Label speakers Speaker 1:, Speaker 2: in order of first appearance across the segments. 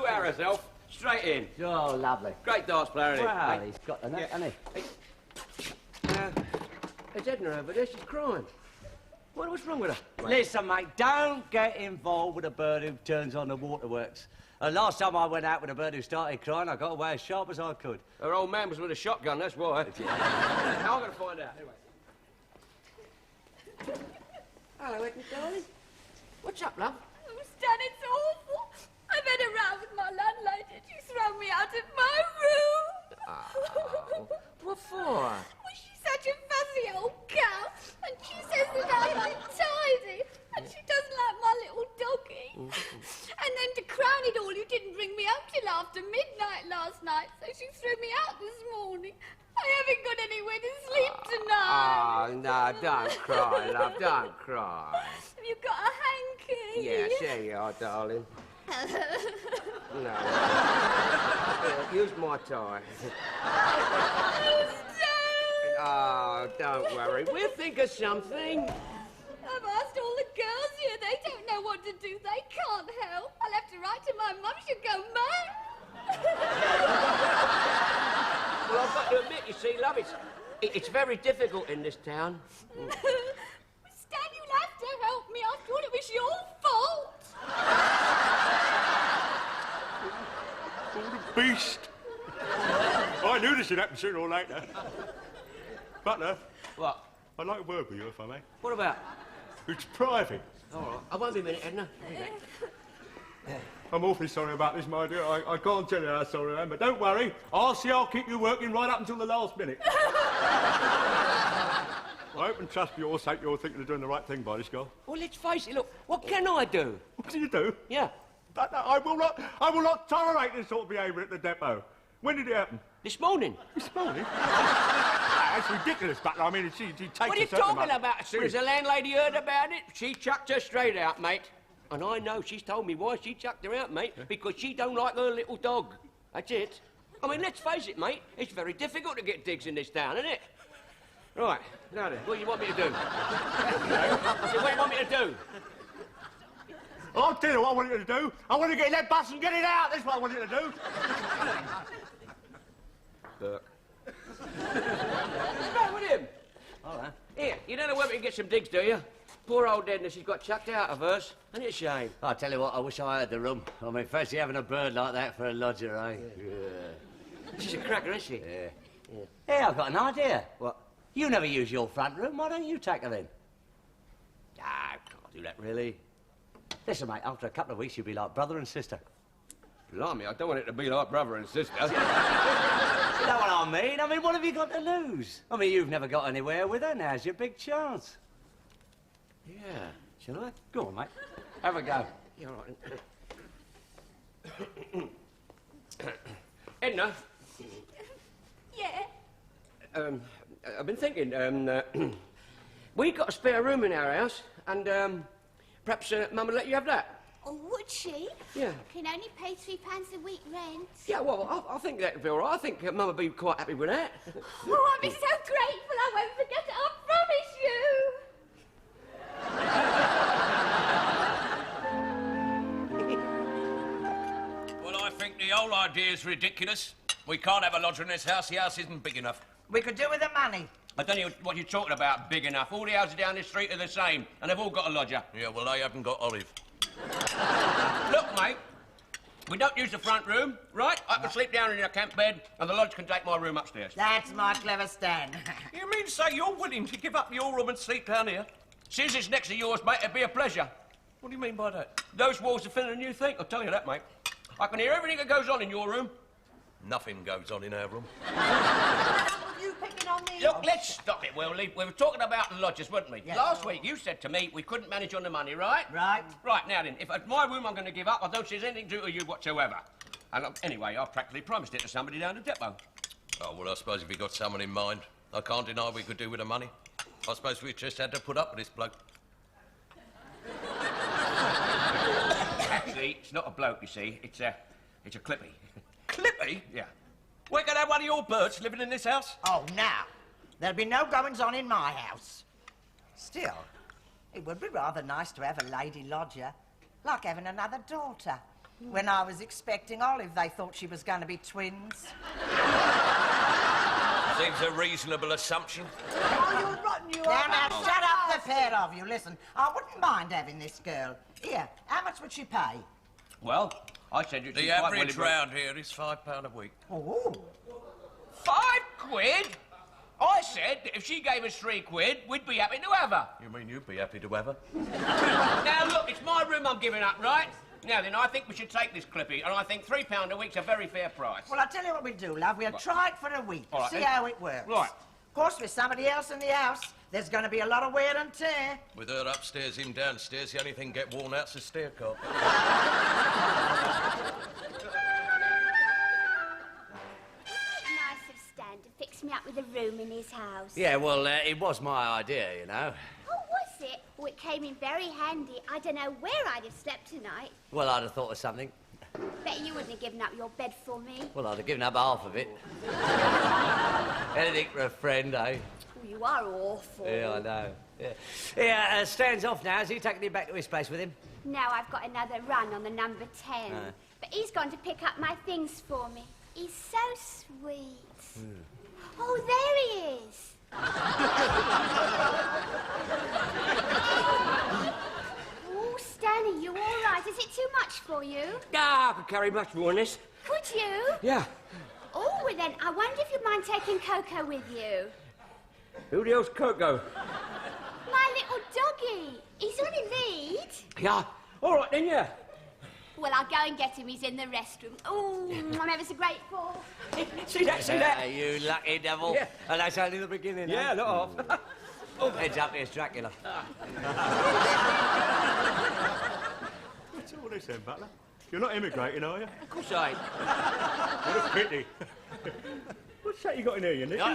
Speaker 1: 2-hour herself. Straight in.
Speaker 2: Oh, lovely.
Speaker 1: Great darts player, isn't he?
Speaker 2: Well, he's got the net, hasn't he?
Speaker 1: There's Edna over there. She's crying. What's wrong with her?
Speaker 2: Listen, mate, don't get involved with a bird who turns on the waterworks. Last time I went out with a bird who started crying, I got away as sharp as I could.
Speaker 1: Her old man was with a shotgun, that's why. How am I going to find out? Anyway. Hello, Edna, darling. What's up, love?
Speaker 3: Oh, Stan, it's awful. I've had a row with my landlady. She's thrown me out of my room.
Speaker 1: Oh, what for?
Speaker 3: Well, she's such a fussy old cow. And she says that I'm untidy. And she doesn't like my little doggy. And then to crown it all, you didn't bring me home till after midnight last night. So she threw me out this morning. I haven't got anywhere to sleep tonight.
Speaker 1: Oh, no, don't cry, love, don't cry.
Speaker 3: Have you got a hanky?
Speaker 1: Yes, there you are, darling. No. Here, use my tie. Oh, don't worry. We'll think of something.
Speaker 3: I've asked all the girls here. They don't know what to do. They can't help. I'll have to write to my mum. She'll go mad.
Speaker 1: Well, I've got to admit, you see, love, it's very difficult in this town.
Speaker 3: Stan, you'll have to help me. After all, it was your fault.
Speaker 4: What a beast. I knew this would happen sooner or later. Butler.
Speaker 1: What?
Speaker 4: I'd like a word with you, if I may.
Speaker 1: What about?
Speaker 4: It's private.
Speaker 1: All right. I won't be a minute, Edna.
Speaker 4: I'm awfully sorry about this, my dear. I can't tell you how sorry I am, but don't worry. I'll keep you working right up until the last minute. I hope and trust for your sake you're thinking of doing the right thing by this girl.
Speaker 1: Well, let's face it, look, what can I do?
Speaker 4: What can you do?
Speaker 1: Yeah.
Speaker 4: I will not tolerate this sort of behaviour at the depot. When did it happen?
Speaker 1: This morning.
Speaker 4: This morning? That's ridiculous, Butler. I mean, she takes
Speaker 1: What are you talking about? As soon as the landlady heard about it, she chucked her straight out, mate. And I know she's told me why she chucked her out, mate, because she don't like her little dog. That's it. I mean, let's face it, mate, it's very difficult to get digs in this town, isn't it? Right, now then, what do you want me to do? I said, what do you want me to do?
Speaker 4: I'll tell you what I want you to do. I want to get in that bus and get it out. That's what I want you to do.
Speaker 1: Burke. What's the matter with him?
Speaker 2: All right.
Speaker 1: Here, you don't know where we can get some digs, do you? Poor old Edna, she's got chucked out of hers. Isn't it a shame?
Speaker 2: I'll tell you what, I wish I had the room. I mean, fancy having a bird like that for a lodger, eh? Yeah.
Speaker 1: She's a cracker, isn't she?
Speaker 2: Yeah. Hey, I've got an idea.
Speaker 1: What?
Speaker 2: You never use your front room. Why don't you take her in?
Speaker 1: Ah, can't do that, really.
Speaker 2: Listen, mate, after a couple of weeks, you'll be like brother and sister.
Speaker 1: Blimey, I don't want it to be like brother and sister.
Speaker 2: You know what I mean? I mean, what have you got to lose? I mean, you've never got anywhere with her. Now's your big chance.
Speaker 1: Yeah. Shall I?
Speaker 2: Go on, mate. Have a go.
Speaker 1: Yeah, all right. Edna.
Speaker 3: Yeah.
Speaker 1: I've been thinking, we got a spare room in our house, and perhaps Mum would let you have that.
Speaker 3: Oh, would she?
Speaker 1: Yeah.
Speaker 3: Can only pay £3 a week rent.
Speaker 1: Yeah, well, I think that'd be all right. I think Mum would be quite happy with that.
Speaker 3: Oh, I'd be so grateful. I won't forget it. I promise you.
Speaker 5: Well, I think the whole idea is ridiculous. We can't have a lodger in this house. The house isn't big enough.
Speaker 6: We could do with the money.
Speaker 5: I don't know what you're talking about, big enough. All the houses down this street are the same, and they've all got a lodger. Yeah, well, they haven't got Olive. Look, mate, we don't use the front room, right? I can sleep down in a camp bed, and the lodge can take my room upstairs.
Speaker 6: That's my clever Stan.
Speaker 5: You mean to say you're willing to give up your room and sleep down here? Since it's next to yours, mate, it'd be a pleasure. What do you mean by that? Those walls are thinner than you think, I'll tell you that, mate. I can hear everything that goes on in your room. Nothing goes on in our room.
Speaker 6: You picking on me?
Speaker 5: Look, let's stop it, Willie. We were talking about the lodgers, weren't we?
Speaker 6: Yes.
Speaker 5: Last week you said to me we couldn't manage on the money, right?
Speaker 6: Right.
Speaker 5: Right, now then, if it's my room I'm going to give up, I don't see there's anything to do with you whatsoever. And anyway, I practically promised it to somebody down the depot.
Speaker 7: Oh, well, I suppose if you got someone in mind, I can't deny we could do with the money. I suppose we just had to put up with this bloke.
Speaker 5: Actually, it's not a bloke, you see. It's a clippy.
Speaker 7: Clippy?
Speaker 5: Yeah. We're going to have one of your birds living in this house?
Speaker 6: Oh, now. There'll be no goings-on in my house. Still, it would be rather nice to have a lady lodger, like having another daughter. When I was expecting Olive, they thought she was going to be twins.
Speaker 7: Seems a reasonable assumption.
Speaker 6: Oh, you're rotten, you are. Now, shut up, the pair of you. Listen, I wouldn't mind having this girl. Here, how much would she pay?
Speaker 5: Well, I said you'd
Speaker 7: The average round here is £5 a week.
Speaker 6: Oh.
Speaker 5: £5? I said that if she gave us £3, we'd be happy to have her.
Speaker 7: You mean you'd be happy to have her?
Speaker 5: Now, look, it's my room I'm giving up, right? Now then, I think we should take this clippy, and I think £3 a week's a very fair price.
Speaker 6: Well, I'll tell you what we do, love. We'll try it for a week,
Speaker 5: All right,
Speaker 6: see
Speaker 5: then.
Speaker 6: how it works.
Speaker 5: Right.
Speaker 6: Of course, with somebody else in the house, there's going to be a lot of wear and tear.
Speaker 7: With her upstairs, him downstairs, the only thing get worn out's the stair carpet.
Speaker 3: Nice of Stan to fix me up with a room in his house.
Speaker 2: Yeah, well, it was my idea, you know.
Speaker 3: Oh, was it? Oh, it came in very handy. I don't know where I'd have slept tonight.
Speaker 2: Well, I'd have thought of something.
Speaker 3: Bet you wouldn't have given up your bed for me.
Speaker 2: Well, I'd have given up half of it. Anything for a friend, eh?
Speaker 3: Oh, you are awful.
Speaker 2: Yeah, I know. Yeah, Stan's off now. Is he taking you back to his place with him?
Speaker 3: Now I've got another run on the number 10. But he's gone to pick up my things for me. He's so sweet. Oh, there he is. Oh, Stanley, you all right? Is it too much for you?
Speaker 1: Ah, I could carry much more than this.
Speaker 3: Could you?
Speaker 1: Yeah.
Speaker 3: Oh, well then, I wonder if you'd mind taking Coco with you.
Speaker 1: Who the hell's Coco?
Speaker 3: My little doggy. He's on a lead.
Speaker 1: Yeah. All right, then, yeah.
Speaker 3: Well, I'll go and get him. He's in the restroom. Oh, I'm ever so grateful.
Speaker 1: See that, see that?
Speaker 2: You lucky devil.
Speaker 1: Yeah.
Speaker 2: And that's only the beginning,
Speaker 1: Yeah,
Speaker 2: eh?
Speaker 1: not off.
Speaker 2: Oh, heads up, here's Dracula.
Speaker 4: What's all this then, Butler? You're not immigrating, are you?
Speaker 1: Of course I ain't.
Speaker 4: What a pity. What's that you got in here, you nick?
Speaker 2: Yeah,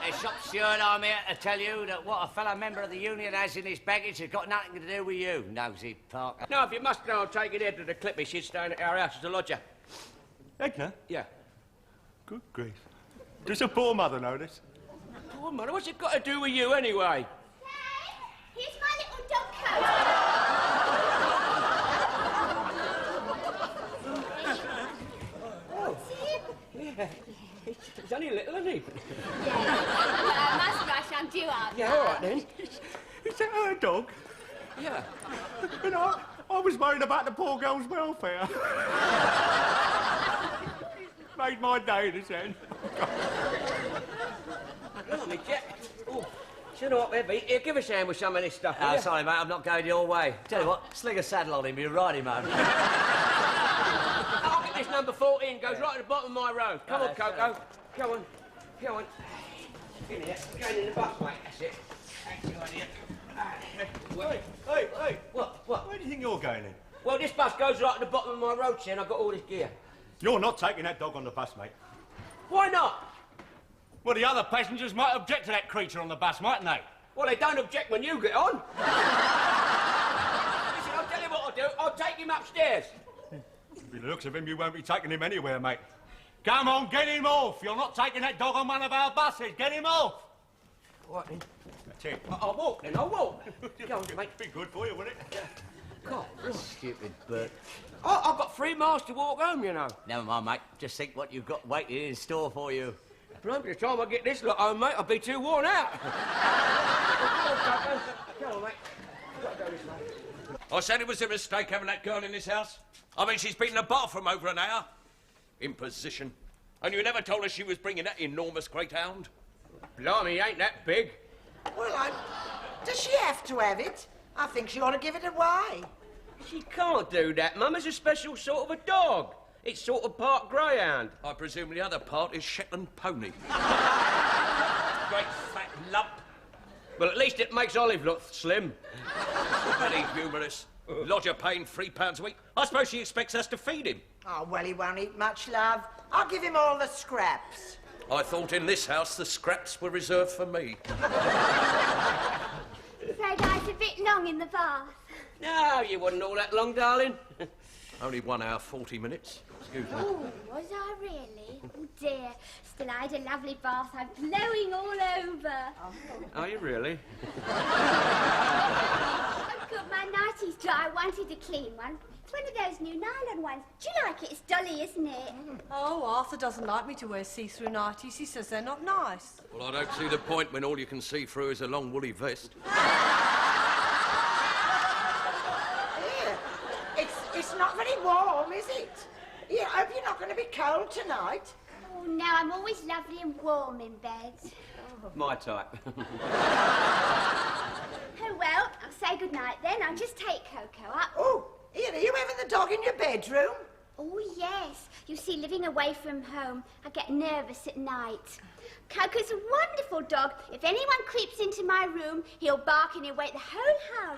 Speaker 2: the shop steward, I'm here to tell you that what a fellow member of the union has in his baggage has got nothing to do with you, nosy Parker.
Speaker 1: No, if you must know, I'll take it here to the clippy. She's staying at our house as a lodger.
Speaker 4: Edna?
Speaker 1: Yeah.
Speaker 4: Good grief. Does a poor mother know this?
Speaker 1: Poor mother, what's it got to do with you anyway?
Speaker 3: Hey, here's my little dog coat.
Speaker 1: Yeah. He's only little, isn't he?
Speaker 3: Yeah. Well, I must rush. I'm due out.
Speaker 1: Yeah, all right then.
Speaker 4: Is that her dog?
Speaker 1: Yeah.
Speaker 4: You know, I was worried about the poor girl's welfare. Made my day, this end.
Speaker 1: Blimey, Jack. Oh, do you know what, Bevy? Here, give us a hand with some of this stuff. will
Speaker 2: Oh,
Speaker 1: ya?
Speaker 2: sorry, mate, I'm not going your way. Tell you what, sling a saddle on him, you ride him home.
Speaker 1: I'll get this number 14. Goes right at the bottom of my road. Come on,
Speaker 2: that's
Speaker 1: Coco. Go on. Go on. In here. Going in the bus, mate. That's it. Thank you, idiot.
Speaker 4: Hey,
Speaker 1: What?
Speaker 4: where do you think you're going in?
Speaker 1: Well, this bus goes right at the bottom of my road, see, and I've got all this gear.
Speaker 4: You're not taking that dog on the bus, mate.
Speaker 1: Why not?
Speaker 4: Well, the other passengers might object to that creature on the bus, mightn't they?
Speaker 1: Well, they don't object when you get on. Listen, I'll tell you what I'll do. I'll take him upstairs.
Speaker 4: By the looks of him, you won't be taking him anywhere, mate. Come on, get him off. You're not taking that dog on one of our buses. Get him off.
Speaker 1: All right, then.
Speaker 4: That's it.
Speaker 1: I'll walk, then. I'll walk. Go on, mate.
Speaker 4: Be good for you, wouldn't it?
Speaker 1: God,
Speaker 2: Stupid bird.
Speaker 1: I've got 3 miles to walk home, you know.
Speaker 2: Never mind, mate. Just think what you've got waiting in store for you.
Speaker 1: By the time I get this lot home, mate, I'll be too worn out. Go on, mate. I've got to go this way.
Speaker 7: I said it was a mistake having that girl in this house. I mean, she's been in the bathroom over an hour. Imposition. And you never told us she was bringing that enormous great hound.
Speaker 1: Blimey, he ain't that big.
Speaker 6: Well, does she have to have it? I think she ought to give it away.
Speaker 1: She can't do that, Mum. It's a special sort of a dog. It's sort of part greyhound.
Speaker 7: I presume the other part is Shetland pony. Great fat lump.
Speaker 1: Well, at least it makes Olive look slim.
Speaker 7: Very humorous. Lodger paying £3 a week. I suppose she expects us to feed him.
Speaker 6: Oh, well, he won't eat much, love. I'll give him all the scraps.
Speaker 7: I thought in this house the scraps were reserved for me.
Speaker 3: Afraid I was a bit long in the bath.
Speaker 1: No, you wasn't all that long, darling.
Speaker 7: Only 1 hour, 40 minutes. Excuse me.
Speaker 3: Oh, was I really? Oh, dear. Still, I had a lovely bath. I'm glowing all over.
Speaker 1: Are you really?
Speaker 3: I've got my nighties dry. I wanted a clean one. It's one of those new nylon ones. Do you like it? It's dolly, isn't it?
Speaker 8: Oh, Arthur doesn't like me to wear see-through nighties. He says they're not nice.
Speaker 7: Well, I don't see the point when all you can see through is a long woolly vest.
Speaker 6: It's not very warm, is it? Yeah, I hope you're not going to be cold tonight.
Speaker 3: Oh, no, I'm always lovely and warm in bed.
Speaker 1: My type.
Speaker 3: Oh, well, I'll say goodnight then. I'll just take Coco up.
Speaker 6: Oh, Ian, are you having the dog in your bedroom?
Speaker 3: Oh, yes. You see, living away from home, I get nervous at night. Coco's a wonderful dog. If anyone creeps into my room, he'll bark and he'll wake the whole house.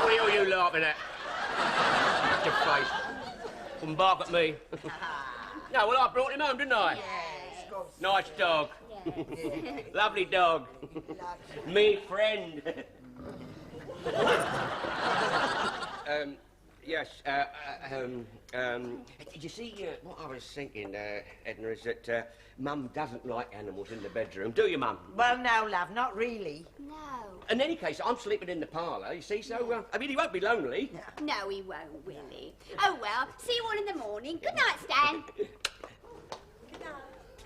Speaker 1: What are you laughing at? Your face. Couldn't bark at me. No, well, I brought him home, didn't I?
Speaker 6: Yes, of course.
Speaker 1: Nice dog.
Speaker 3: Yes.
Speaker 1: Lovely dog. Me friend. Yes, you see, what I was thinking, Edna, is that Mum doesn't like animals in the bedroom. Do you, Mum?
Speaker 6: Well, no, love, not really.
Speaker 3: No.
Speaker 1: In any case, I'm sleeping in the parlour, you see, so, I mean, he won't be lonely.
Speaker 3: No, he won't, will he? Oh, well, see you all in the morning. Good night, Stan.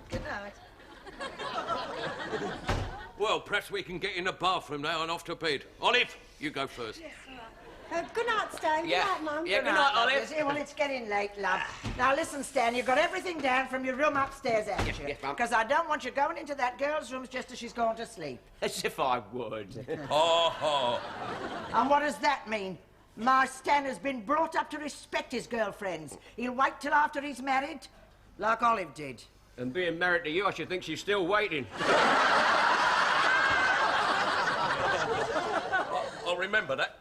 Speaker 6: Good night.
Speaker 7: Well, perhaps we can get in the bathroom now and off to bed. Olive, you go first.
Speaker 8: Yes, good night, Stan.
Speaker 1: Yeah.
Speaker 8: Good night, Mum.
Speaker 1: Yeah, good night, Olive.
Speaker 6: Well, it's getting late, love. Now, listen, Stan, you've got everything down from your room upstairs, haven't
Speaker 1: Yes,
Speaker 6: you?
Speaker 1: yes, Mum.
Speaker 6: Because I don't want you going into that girl's room just as she's going to sleep.
Speaker 1: As if I would.
Speaker 7: Oh,
Speaker 6: And what does that mean? My Stan has been brought up to respect his girlfriends. He'll wait till after he's married, like Olive did.
Speaker 1: And being married to you, I should think she's still waiting.
Speaker 7: I'll remember that.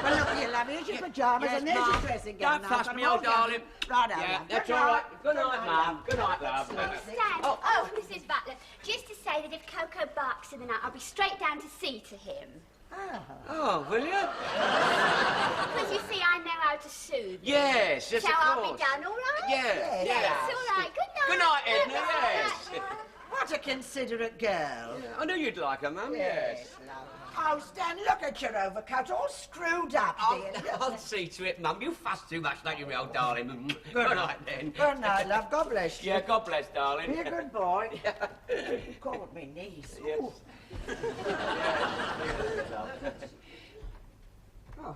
Speaker 6: Well, look here, love, here's your pyjamas and there's your dressing gown.
Speaker 1: Don't fuss me, old darling.
Speaker 6: Right,
Speaker 1: Yeah,
Speaker 6: love.
Speaker 1: that's
Speaker 6: Good
Speaker 1: all
Speaker 6: night.
Speaker 1: right. Good night, Mum. Good night, love.
Speaker 3: Stan. Oh, Mrs. Butler, just to say that if Coco barks in the night, I'll be straight down to see to him.
Speaker 1: Oh, will you?
Speaker 3: Because you see, I know how to soothe.
Speaker 1: Yes, yes,
Speaker 3: So
Speaker 1: of
Speaker 3: I'll
Speaker 1: course.
Speaker 3: be done, all right?
Speaker 1: Yeah,
Speaker 3: Yes, all right. Good night.
Speaker 1: Good night, Edna, yes.
Speaker 6: What a considerate girl.
Speaker 1: I knew you'd like her, Mum, yes.
Speaker 6: love. Oh, Stan, look at your overcoat, all screwed up, dear.
Speaker 1: I'll see to it, Mum. You fuss too much, don't you, my old darling? Good night, then.
Speaker 6: Good night, love. God bless you.
Speaker 1: Yeah, God bless, darling.
Speaker 6: Be a good boy. God, my knees.
Speaker 1: Yes.
Speaker 6: Ooh. Oh.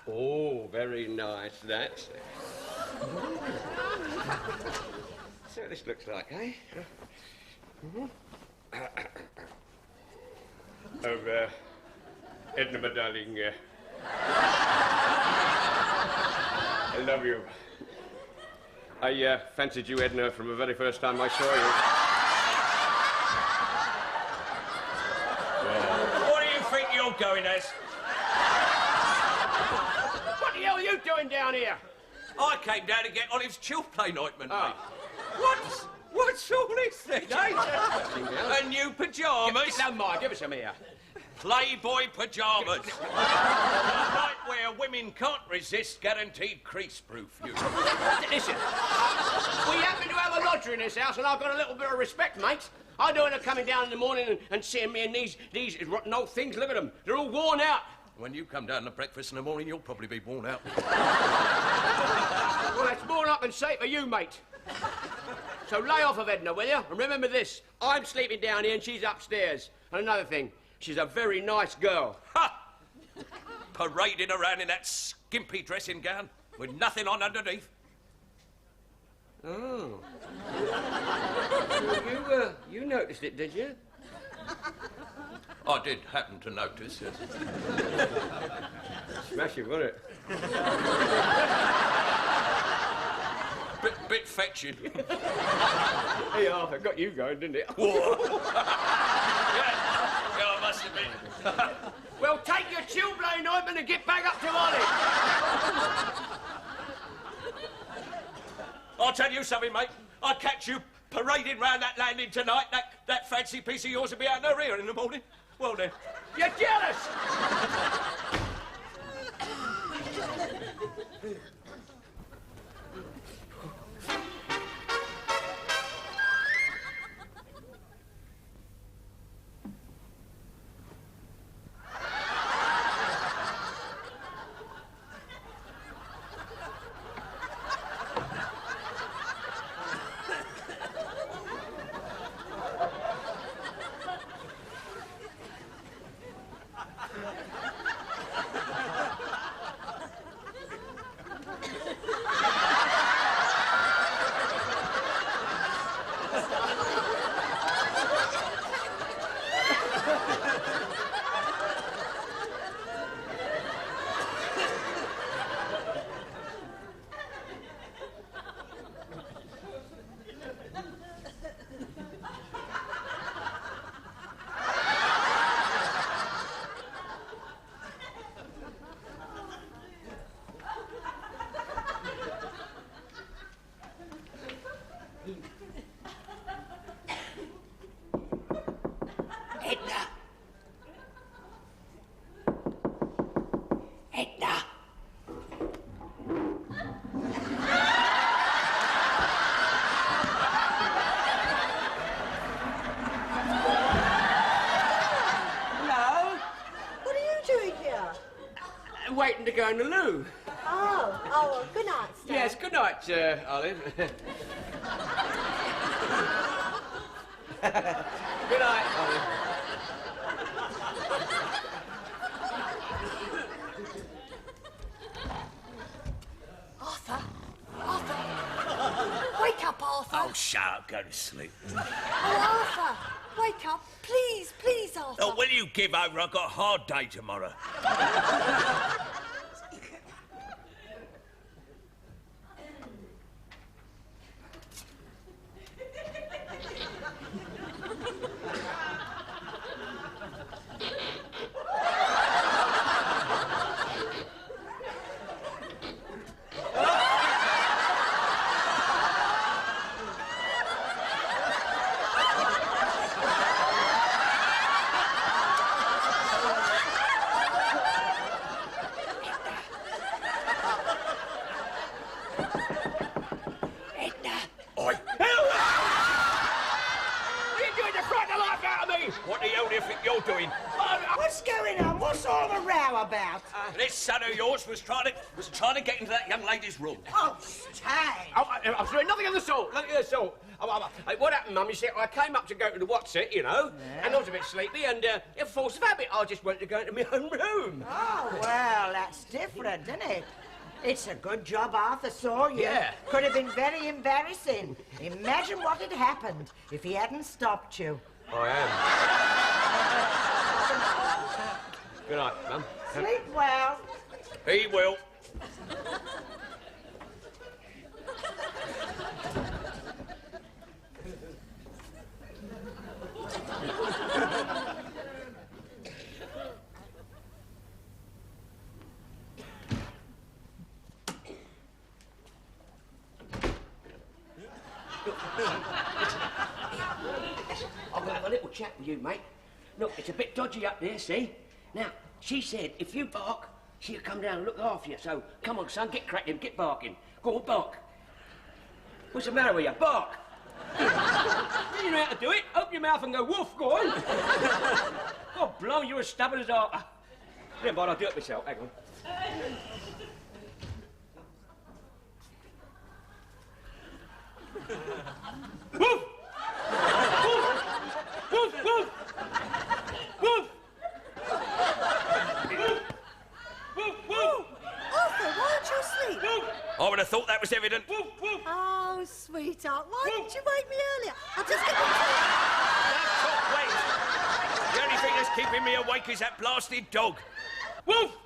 Speaker 1: Oh, very nice, that. So this looks like, eh? Oh, Edna, my darling, I love you. I fancied you, Edna, from the very first time I saw you.
Speaker 7: What do you think you're going as?
Speaker 1: What the hell are you doing down here?
Speaker 7: I came down to get Olive's chill play ointment,
Speaker 1: Oh.
Speaker 7: mate. What's all this thing, eh? A new pyjamas.
Speaker 1: Don't mind, give us some here.
Speaker 7: Playboy pyjamas. Nightwear women can't resist, guaranteed crease-proof. You.
Speaker 1: Listen, we happen to have a lodger in this house, and I've got a little bit of respect, mate. I don't want her coming down in the morning and seeing me in these rotten old things. Look at them. They're all worn out.
Speaker 7: When you come down to breakfast in the morning, you'll probably be worn out.
Speaker 1: Well, that's more than I can say for you, mate. So lay off of Edna, will you? And remember this, I'm sleeping down here and she's upstairs. And another thing, she's a very nice girl.
Speaker 7: Ha! Parading around in that skimpy dressing gown with nothing on underneath.
Speaker 1: Oh. You noticed it, did you?
Speaker 7: I did happen to notice, yes.
Speaker 1: Smashing, wasn't it?
Speaker 7: Bit fetching.
Speaker 1: Hey, Arthur, got you going, didn't it?
Speaker 7: Yeah, I must admit.
Speaker 1: Well, take your chilblain ointment and get back up to Olive.
Speaker 7: I'll tell you something, mate. I'll catch you parading round that landing tonight. That fancy piece of yours will be out in her ear in the morning. Well, then.
Speaker 1: You're jealous!
Speaker 6: Edna! Edna!
Speaker 8: Hello? What are you doing here?
Speaker 1: Waiting to go in the loo.
Speaker 8: Oh, good night, Stan.
Speaker 1: Yes, good night, Olive. Good night, Olive.
Speaker 8: Arthur? Wake up, Arthur.
Speaker 7: Oh, shut up. Go to sleep.
Speaker 8: Oh, Arthur, wake up. Please, please, Arthur.
Speaker 7: Oh, will you give over? I've got a hard day tomorrow. What the hell do you think you're doing?
Speaker 6: What's going on? What's all the row about?
Speaker 7: This son of yours was trying to get into that young lady's room.
Speaker 6: Oh, Stan!
Speaker 1: I'm doing nothing of the sort. Nothing of the sort. What happened, Mum? You see, I came up to go to the what's it, you know, and I was a bit sleepy, and in force of habit, I just wanted to go into my own room.
Speaker 6: Oh, well, that's different, isn't it? It's a good job Arthur saw you.
Speaker 1: Yeah.
Speaker 6: Could have been very embarrassing. Imagine what had happened if he hadn't stopped you.
Speaker 1: I am. Good night, Mum.
Speaker 6: Sleep well.
Speaker 7: He will.
Speaker 1: I'm going to have a little chat with you, mate. Look, it's a bit dodgy up there, see? Now, she said if you bark, she'll come down and look after you. So, come on, son, get cracking, get barking. Go on, bark. What's the matter with you? Bark. You know how to do it. Open your mouth and go woof, go on. God, blow, you're as stubborn as Arthur. Never mind, I'll do it myself. Hang on. Woof! Woof, woof! Woof! Woof, woof!
Speaker 8: Arthur, why aren't you asleep?
Speaker 1: Woof!
Speaker 7: I would have thought that was evident.
Speaker 1: Woof, woof!
Speaker 8: Oh, sweetheart, why didn't you wake me earlier? I'll just get my
Speaker 7: The only thing that's keeping me awake is that blasted dog.
Speaker 1: Woof!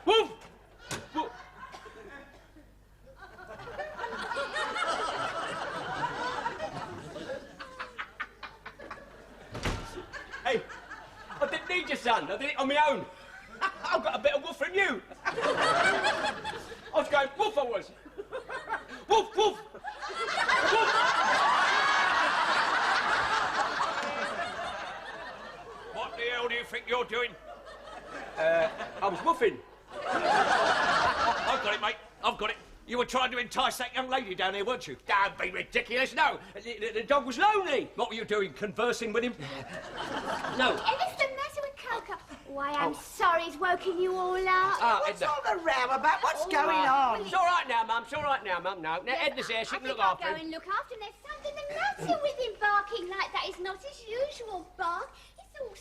Speaker 1: Woof! Woof! Hey, I didn't need your son. I did it on my own. I've got a better woof from you. I was going woof, I was. Woof, woof.
Speaker 7: you're doing?
Speaker 1: I was woofing.
Speaker 7: I've got it, mate. I've got it. You were trying to entice that young lady down here, weren't you?
Speaker 1: Don't be ridiculous, no. The dog was lonely.
Speaker 7: What were you doing, conversing with him?
Speaker 1: No.
Speaker 3: What's the matter with Coco? Why, I'm sorry he's woken you all up.
Speaker 6: What's all the row about? What's going on?
Speaker 1: It's all right now, Mum. It's all right now, Mum. No. Now, Edna's here. She can look after
Speaker 3: I'll go
Speaker 1: him.
Speaker 3: and look after him. There's something the matter with him barking like that. It's not his usual bark. It's all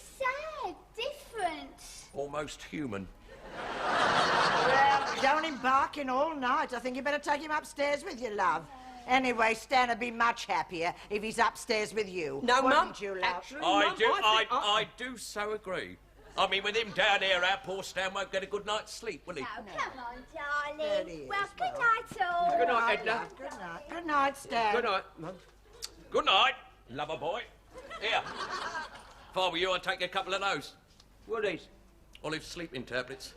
Speaker 3: sad, different.
Speaker 7: Almost human.
Speaker 6: Well, don't him barking all night. I think you better take him upstairs with you, love. Anyway, Stan would be much happier if he's upstairs with you.
Speaker 1: No, Mum.
Speaker 6: Wouldn't you, love?
Speaker 1: Actually,
Speaker 7: I
Speaker 1: Mum,
Speaker 7: do.
Speaker 1: think
Speaker 7: I do so agree. I mean, with him down here, our poor Stan won't get a good night's sleep, will he?
Speaker 3: Oh, come on,
Speaker 6: There he
Speaker 3: darling.
Speaker 6: is.
Speaker 3: Well, good night, all.
Speaker 1: Good night, Edna.
Speaker 6: Good night. Good night, Stan.
Speaker 1: Good night, Mum.
Speaker 7: Good night, lover boy. Here. If I were you, I'd take a couple of those.
Speaker 1: What are these?
Speaker 7: Olive sleeping tablets.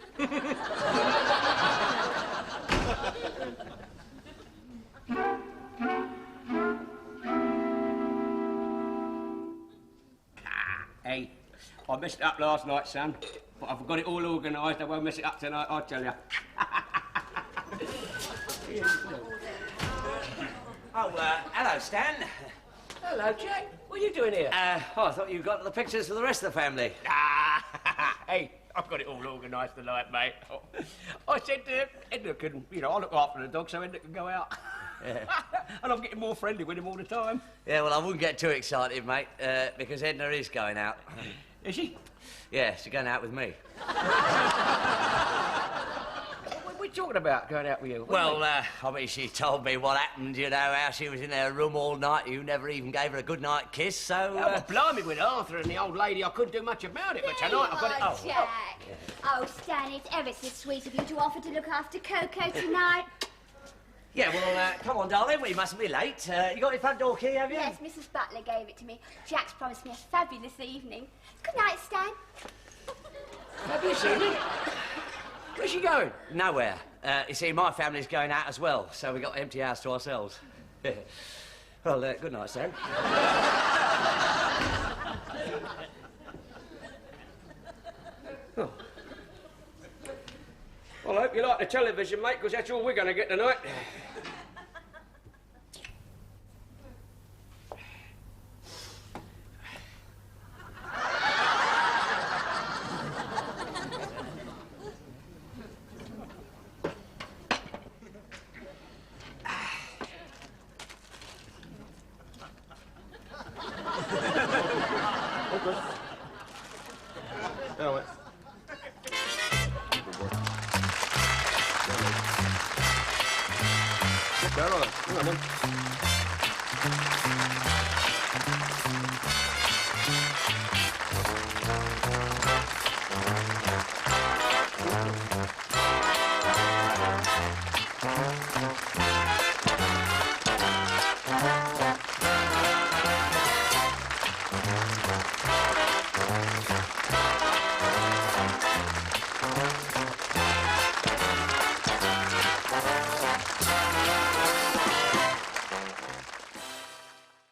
Speaker 1: Hey, I messed it up last night, son. But I've got it all organised. I won't mess it up tonight, I tell you.
Speaker 2: Hello, Stan.
Speaker 1: Hello, Jack. What are you doing here?
Speaker 2: I thought you got the pictures for the rest of the family.
Speaker 1: Hey, I've got it all organised tonight, mate. I said Edna can, I look after the dog so Edna can go out. And I'm getting more friendly with him all the time.
Speaker 2: Yeah, well, I wouldn't get too excited, mate, because Edna is going out.
Speaker 1: Is she?
Speaker 2: Yeah, she's going out with me.
Speaker 1: What are we talking about, going out with you? What do you
Speaker 2: Well,
Speaker 1: mean?
Speaker 2: I mean, she told me what happened, how she was in her room all night. You never even gave her a good night kiss, so...
Speaker 1: Oh, well, blimey, with Arthur and the old lady, I couldn't do much about it, but
Speaker 3: There
Speaker 1: tonight
Speaker 3: you
Speaker 1: I've got it...
Speaker 3: are, Jack. Oh, Stan, it's ever so sweet of you to offer to look after Coco tonight.
Speaker 2: Yeah, well, come on, darling, we mustn't be late. You got your front door key, have you?
Speaker 3: Yes, Mrs. Butler gave it to me. Jack's promised me a fabulous evening. Good night, Stan.
Speaker 1: Have you seen it? Where's she going?
Speaker 2: Nowhere. You see, my family's going out as well, so we got the empty house to ourselves. Well, good night, Stan.
Speaker 1: Oh. Well, I hope you like the television, mate, because that's all we're going to get tonight.